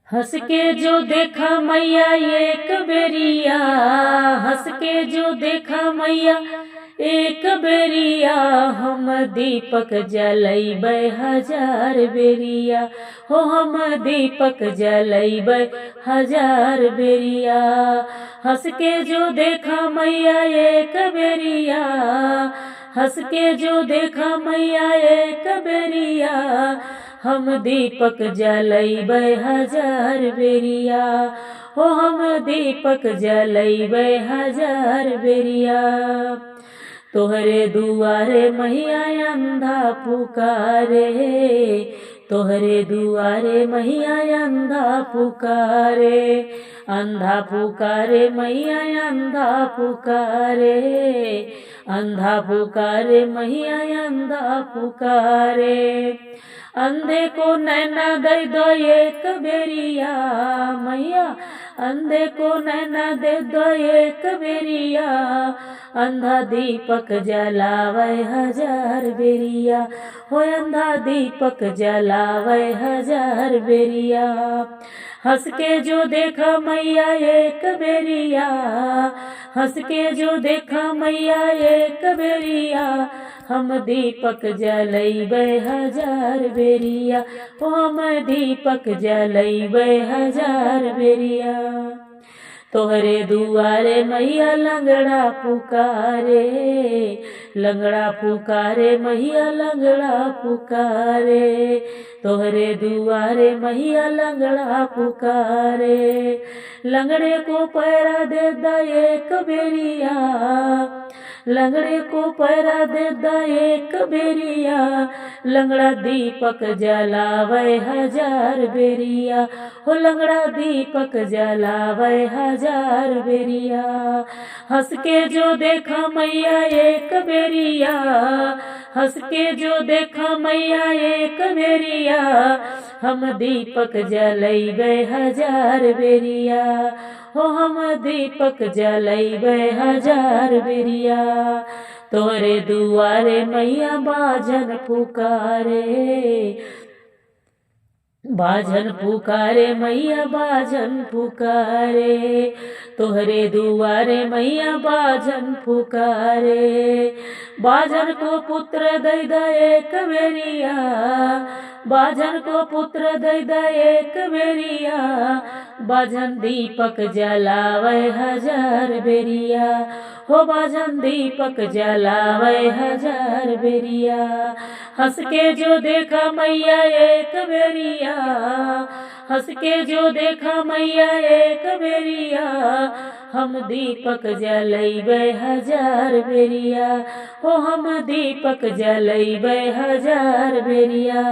हंस के जो देखा मैया एक बेरिया, हंस के जो देखा मैया एक बेरिया, हम दीपक जलैबै हजार बेरिया, हो हम दीपक जलैबै हजार बेरिया। हंस के जो देखा मैया एक बेरिया, हंस के जो देखा मैया एक बेरिया, हम दीपक जलैबै हजार बेरिया, हो हम दीपक जलैबै हजार बेरिया। तोहरे दुआरे मैया अंधा पुकारे, तोहरे दुआरे मैया अंधा पुकारे, अंधा पुकारे मैया अंधा पुकारे, अंधा पुकारे मैया अंधा पुकारे। अंधे को नैना दे दो एक बेरिया मैया, अंधे को नैना दे दो एक बेरिया, अंधा दीपक जलावे हजार बेरिया, हो अंधा दीपक जलावे हजार बेरिया। हंस के जो देखा मैया एक बेरिया, हंस के जो देखा मैया एक बेरिया, हम दीपक जलैबै हजार बेरिया, हो हम दीपक जलैबै हजार बेरिया। तोहरे दुआरे मैया लंगड़ा पुकारे, लंगड़ा पुकारे मैया लंगड़ा पुकारे, तोहरे दुआरे मैया लंगड़ा पुकारे। लंगड़े को पैरा दे दा एक बेरिया, लंगड़े को पैरा दे दा एक बेरिया, लंगड़ा दीपक जलावे हजार बेरिया, हो लंगड़ा दीपक जलावे हजार बेरिया। हंस के जो देखा मैया एक बेरिया, हंस के जो देखा मैया एक बेरिया, हम दीपक जलैबै हजार बेरिया, हो हम दीपक जलैबै हजार बेरिया। तोरे दुआरे मैया बाजन पुकारे, बाजन पुकारे मैया बाजन पुकारे, तोहरे दुआरे मैया बाजन पुकारे। बाजन को पुत्र दे दा एक बेरिया, बाजन को पुत्र दे दा एक बेरिया, बाजन दीपक जलावे हजार बेरिया, हो बाजन दीपक जलावे हजार बेरिया। हंस के जो देखा मैया एक बेरिया, हंस के जो देखा मैया एक बेरिया, हम दीपक जलैबै हजार बेरिया, हो हम दीपक जलैबै हजार बेरिया।